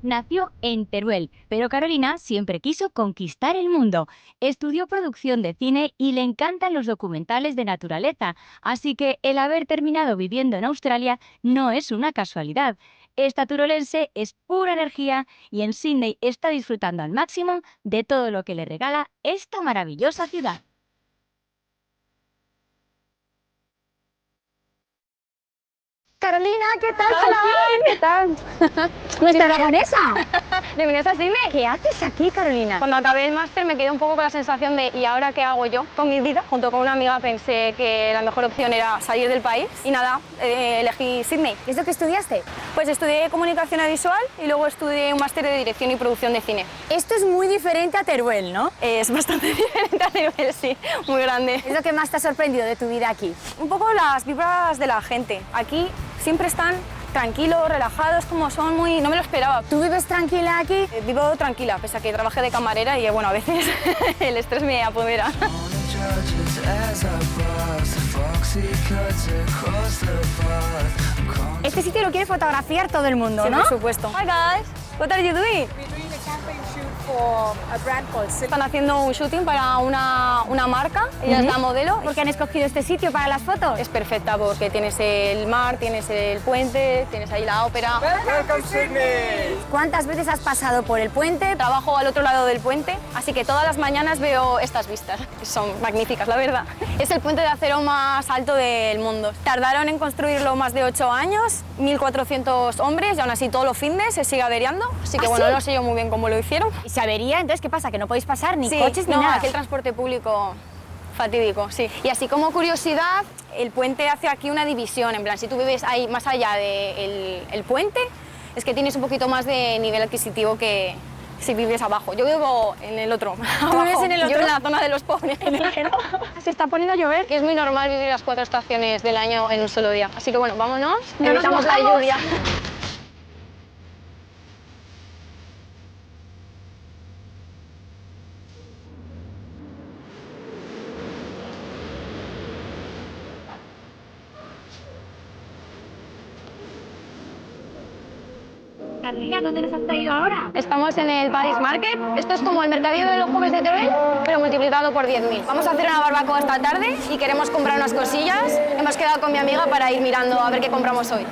Nació en Teruel, pero Carolina siempre quiso conquistar el mundo. Estudió producción de cine y le encantan los documentales de naturaleza, así que el haber terminado viviendo en Australia no es una casualidad. Esta turolense es pura energía y en Sydney está disfrutando al máximo de todo lo que le regala esta maravillosa ciudad. Carolina, ¿qué tal? Hola, ¿qué tal? Nuestra aragonesa. Bienvenidos a Sydney. ¿Qué haces aquí, Carolina? Cuando acabé el máster me quedé un poco con la sensación de ¿y ahora qué hago yo con mi vida? Junto con una amiga pensé que la mejor opción era salir del país y nada, elegí Sydney. ¿Qué es lo que estudiaste? Pues estudié comunicación audiovisual y luego estudié un máster de dirección y producción de cine. Esto es muy diferente a Teruel, ¿no? Es bastante diferente a nivel, sí, muy grande. ¿Qué es lo que más te ha sorprendido de tu vida aquí? Un poco las vibras de la gente. Aquí siempre están tranquilos, relajados, como son muy... No me lo esperaba. ¿Tú vives tranquila aquí? Vivo tranquila, pese a que trabajé de camarera y bueno, a veces el estrés me apodera. Este sitio lo quiere fotografiar todo el mundo, Sí, ¿no? por supuesto. Hi guys, what are you doing? We're doing a campaign shoot for a brand called Sydney. Están haciendo un shooting para una marca, ella es la modelo. ¿Por qué han escogido este sitio para las fotos? Es perfecta porque tienes el mar, tienes el puente, tienes ahí la ópera. Welcome Sydney! ¿Cuántas veces has pasado por el puente? Trabajo al otro lado del puente, así que todas las mañanas veo estas vistas, que son magníficas, la verdad. Es el puente de acero más alto del mundo. Tardaron en construirlo más de 8 años, 1.400 hombres y aún así todos los fines se sigue averiando, así que ¿Ah, bueno, sí? no sé yo muy bien cómo lo hicieron. ¿Y se avería? Entonces, ¿qué pasa? ¿Que no podéis pasar ni Sí, coches ni no, nada? aquí el transporte público fatídico, sí. Y así como curiosidad, el puente hace aquí una división, en plan, si tú vives ahí más allá del puente, es que tienes un poquito más de nivel adquisitivo que si vives abajo. Yo vivo en el otro. ¿Tú vives en el Yo otro? en la zona de los pobres. Se está poniendo a llover. Que es muy normal vivir las 4 estaciones del año en un solo día. Así que bueno, vámonos, No nos evitamos la mojamos. lluvia. Carolina, ¿dónde nos has traído ahora? Estamos en el Paris Market. Esto es como el mercadillo de los jueves de Teruel, pero multiplicado por 10.000. Vamos a hacer una barbacoa esta tarde y queremos comprar unas cosillas. Hemos quedado con mi amiga para ir mirando a ver qué compramos hoy.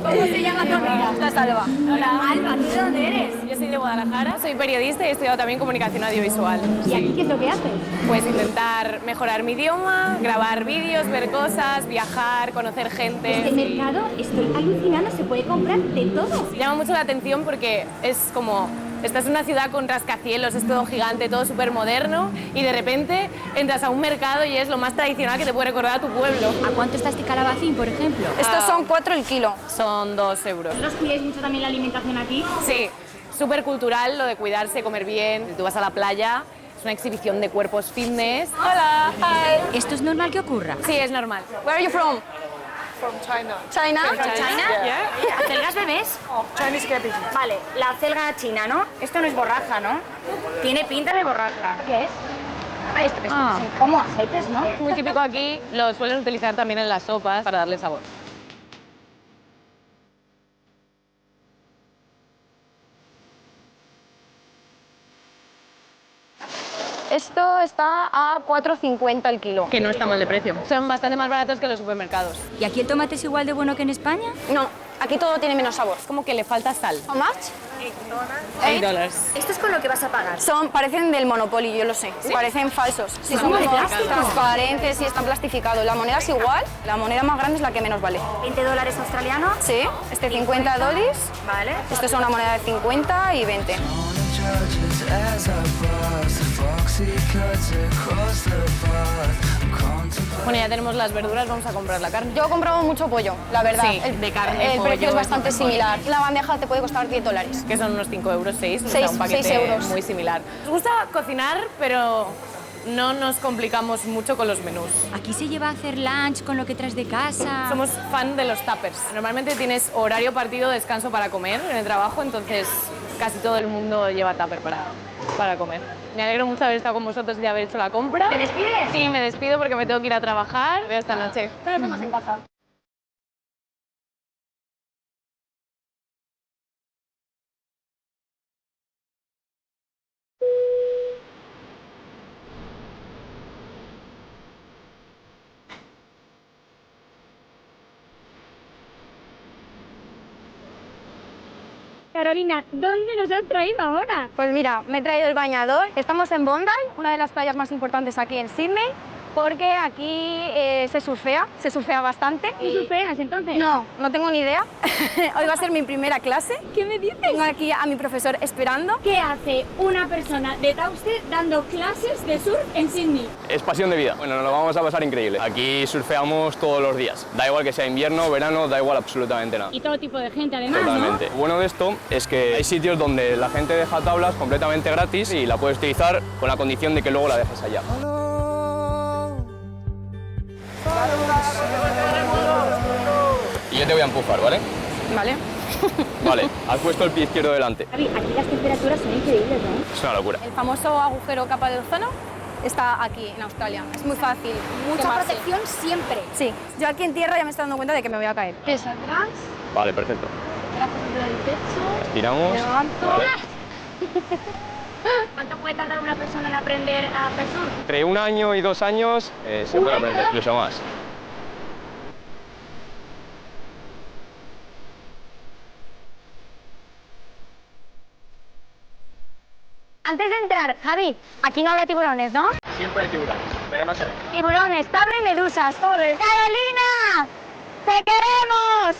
¿Cómo se llama tu amiga? La Salva. Hola, Alba, ¿tú de dónde eres? Yo soy de Guadalajara, soy periodista y he estudiado también comunicación audiovisual. ¿Y aquí qué es lo que haces? Pues intentar mejorar mi idioma, grabar vídeos, ver cosas, viajar, conocer gente. Este mercado, estoy alucinando, se puede comprar de todo. Llama mucho la atención porque es como... Estás en una ciudad con rascacielos, es todo gigante, todo súper moderno y de repente entras a un mercado y es lo más tradicional que te puede recordar a tu pueblo. ¿A cuánto está este calabacín, por ejemplo? Estos son 4 el kilo. Son 2 euros. ¿Vosotros cuidáis mucho también la alimentación aquí? Sí, súper cultural lo de cuidarse, comer bien. Tú vas a la playa, es una exhibición de cuerpos fitness. Hola, hi. ¿Esto es normal que ocurra? Sí, es normal. Where are you from? From China. China. ¿Acelgas bebés? Chinese cabbage. Vale, la acelga china, ¿no? Esto no es borraja, ¿no? Tiene pinta de borraja. ¿Qué es? Esto es como aceites, ¿no? Muy típico aquí, lo suelen utilizar también en las sopas para darle sabor. Esto está a 4,50 el kilo. Que no está mal de precio. Son bastante más baratos que los supermercados. ¿Y aquí el tomate es igual de bueno que en España? No, aquí todo tiene menos sabor. Es como que le falta sal. How much? $8. Esto es con lo que vas a pagar. Parecen del Monopoly, yo lo sé. Parecen falsos. Sí, son Como de como plástico. transparentes y están plastificados. La moneda es igual, la moneda más grande es la que menos vale. $20 australianos. Sí, este 50 dólares. Vale. Esto es una moneda de 50 y 20. Bueno, ya tenemos las verduras, vamos a comprar la carne. Yo he comprado mucho pollo, la verdad. Sí, de carne, el pollo, precio es es bastante lo mejor. similar. La bandeja te puede costar $10. Que son unos 5 euros, 6, Seis- un paquete 6 euros. muy similar. Nos gusta cocinar, pero no nos complicamos mucho con los menús. Aquí se lleva a hacer lunch con lo que traes de casa. Somos fan de los tuppers. Normalmente tienes horario partido, descanso para comer en el trabajo, entonces casi todo el mundo lleva tupper para comer. Me alegro mucho de haber estado con vosotros y de haber hecho la compra. ¿Te despides? Sí, me despido porque me tengo que ir a trabajar. Veo esta noche. Pero estamos en casa. Carolina, ¿dónde nos has traído ahora? Pues mira, me he traído el bañador. Estamos en Bondi, una de las playas más importantes aquí en Sydney, porque aquí se surfea bastante. ¿Y surfeas entonces? No, no tengo ni idea. Hoy va a ser mi primera clase. ¿Qué me dices? Tengo aquí a mi profesor esperando. ¿Qué hace una persona de Tauste dando clases de surf en Sydney? Es pasión de vida. Bueno, nos lo vamos a pasar increíble. Aquí surfeamos todos los días. Da igual que sea invierno, verano, da igual absolutamente nada. Y todo tipo de gente además, Totalmente. Lo bueno de esto es que hay sitios donde la gente deja tablas completamente gratis y la puedes utilizar con la condición de que luego la dejes allá. Y yo te voy a empujar, ¿vale? Vale. Vale, has puesto el pie izquierdo delante. Javi, aquí las temperaturas son increíbles, ¿no? Es una locura. El famoso agujero capa de ozono está aquí, en Australia. Es muy fácil. Mucha quemarse. protección siempre. Sí, yo aquí en tierra ya me estoy dando cuenta de que me voy a caer. Pies atrás, Vale, perfecto. brazos dentro del pecho, Estiramos. levanto. Vale. ¿Cuánto puede tardar una persona en aprender a hacer surf? Entre 1 año y 2 años se puede aprender, incluso más. Antes de entrar, Javi, aquí no habrá tiburones, ¿no? Siempre hay tiburones, pero no se ven. Tiburones, tabla y medusas. ¡Carolina! ¡Te queremos!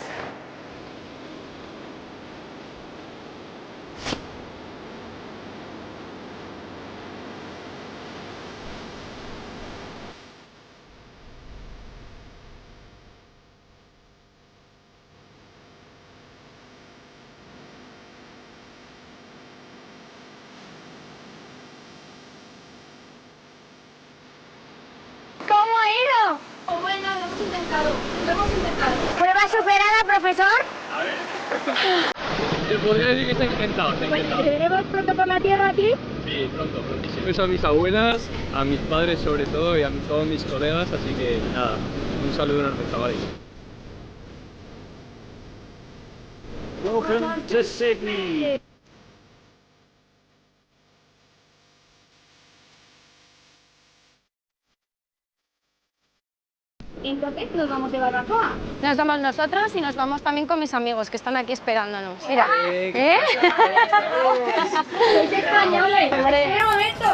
¿Cómo ha ido? Bueno, lo hemos intentado. ¿Prueba superada, profesor? Te podría decir que se ha intentado, ¿Te veremos pronto por la tierra aquí? Sí, pronto, prontísimo. Beso a mis abuelas, a mis padres sobre todo y a todos mis colegas, así que nada, un saludo enorme, chavales. Welcome to Sydney. Entonces nos vamos de barbacoa. Nos vamos nosotros y nos vamos también con mis amigos que están aquí esperándonos. Mira. ¿Eh? ¡Sois españoles! ¡Espera un momento!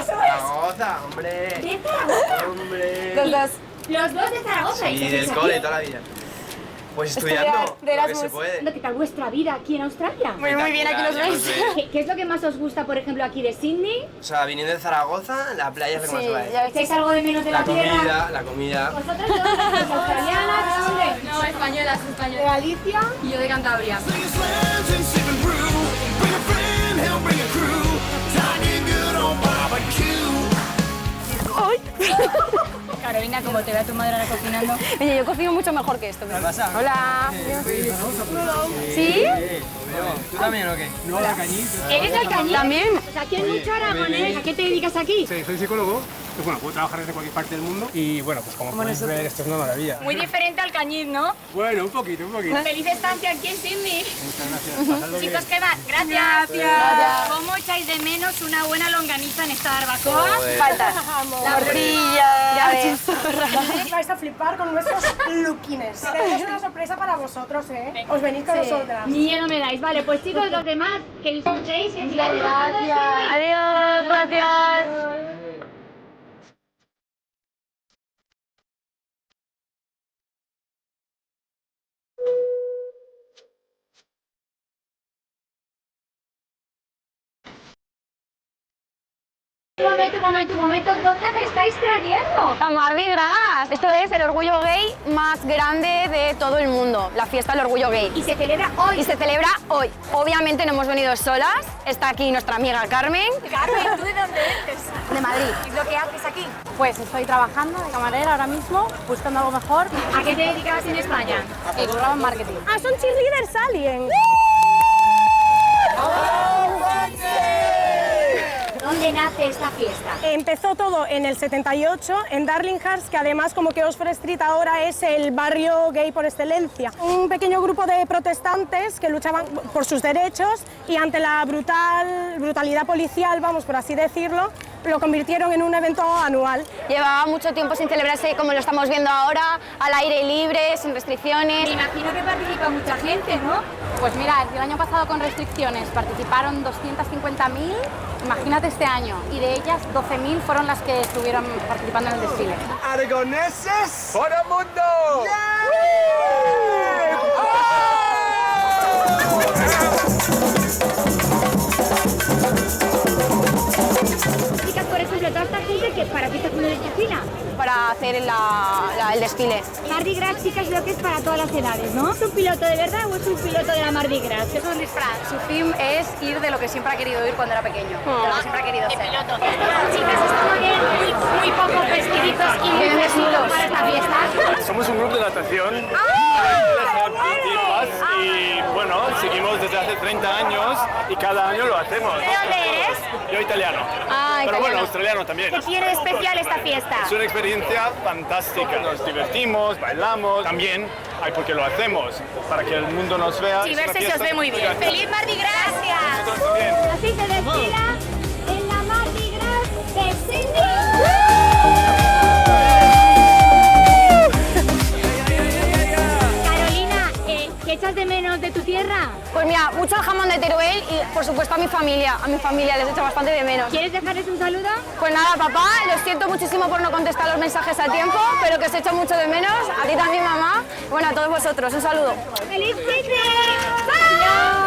Zaragoza, hombre. ¿De Zaragoza? Hombre. Los dos de Zaragoza. Y qué del hacéis cole aquí? toda la vida. Pues estudiando, de lo que se Erasmus. puede. ¿Qué tal vuestra vida aquí en Australia? Muy bien, aquí los veis. ¿Qué es lo que más os gusta, por ejemplo, aquí de Sydney? O sea, viniendo de Zaragoza, la playa es lo que más Sí, se va a ir. ya ves. ¿Echáis algo de menos de la tierra? La comida. ¿Vosotros dos sois australianas? ¿De dónde? No, españolas, De españolas. Galicia. Y yo de Cantabria. Carolina, como te vea tu madre ahora cocinando. Oye, yo cocino mucho mejor que esto. ¿Qué pasa? Hola. ¿Sí? ¿Tú también o qué? ¿Eres alcañiz? ¿También? Pues aquí hay mucho aragonés. ¿A qué te dedicas aquí? Sí, soy psicólogo, pues bueno, puedo trabajar desde cualquier parte del mundo y bueno, pues como podéis ver, esto es una maravilla. Muy diferente al cañiz, ¿no? Bueno, un poquito, un poquito. Feliz estancia aquí en Sydney. Muchas gracias, pasadlo bien. Chicos, ¿qué más? Gracias. ¿Cómo echáis de menos una buena longaniza en esta barbacoa? Falta. La brilla. Ya ves. Vais a flipar con nuestros lookines. Tenemos una sorpresa para vosotros, ¿eh? Os venís con nosotras. Miedo me dais. Vale, pues chicos, los demás, que disfrutéis. Gracias. Adiós, gracias. Un momento, ¿dónde me estáis trayendo? A Mardi Gras. Esto es el orgullo gay más grande de todo el mundo, la fiesta del orgullo gay. Y se celebra hoy. Y se celebra hoy. Obviamente no hemos venido solas, está aquí nuestra amiga Carmen. Carmen, ¿tú de dónde eres? De Madrid. ¿Qué es lo que haces aquí? Pues estoy trabajando de camarera ahora mismo, buscando algo mejor. ¿A qué te dedicabas en España? En marketing. Ah, son cheerleaders alien. ¿Dónde nace esta fiesta? Empezó todo en el 78 en Darlinghurst, que además como que Oxford Street ahora es el barrio gay por excelencia. Un pequeño grupo de protestantes que luchaban por sus derechos y ante la brutalidad policial, vamos por así decirlo, lo convirtieron en un evento anual. Llevaba mucho tiempo sin celebrarse como lo estamos viendo ahora, al aire libre, sin restricciones. Me imagino que participa mucha gente, ¿no? Pues mira, el año pasado con restricciones participaron 250.000, imagínate este año, y de ellas 12.000 fueron las que estuvieron participando en el desfile. ¡Aragoneses! ¡Por el mundo! Chicas, por ejemplo, toda esta gente que para qué está haciendo el desfile. Para hacer el desfile. Mardi Gras, chicas, lo que es para todas las edades, ¿no? ¿Es un piloto de verdad o es un piloto de la Mardi Gras? Es un disfraz, su theme es ir de lo que siempre ha querido ir cuando era pequeño, de lo que siempre ha querido ser. Piloto. Estas chicas están muy poco vestiditos y muy vestidos para esta fiesta. Somos un grupo de natación y bueno, seguimos desde hace 30 años y cada año lo hacemos. ¿De dónde eres? Yo italiano, pero bueno, australiano también. ¿Qué tiene de especial esta fiesta? Es una experiencia fantástica, nos divertimos, bailamos, también hay porque lo hacemos, para que el mundo nos vea. Sí, verse se os ve muy bien. ¡Feliz Mardi Gras! Nosotros también. Así se desfila en la Mardi Gras de Sydney. Carolina, ¿qué echas de menos de tu tierra? Pues mira, mucho el jamón de Teruel y por supuesto a mi familia les echo bastante de menos. ¿Quieres dejarles un saludo? Pues nada, papá, lo siento muchísimo por no contestar los mensajes a tiempo, pero que os echo mucho de menos, a ti también, mamá, bueno, a todos vosotros, un saludo. ¡Feliz Sydney! ¡Bye!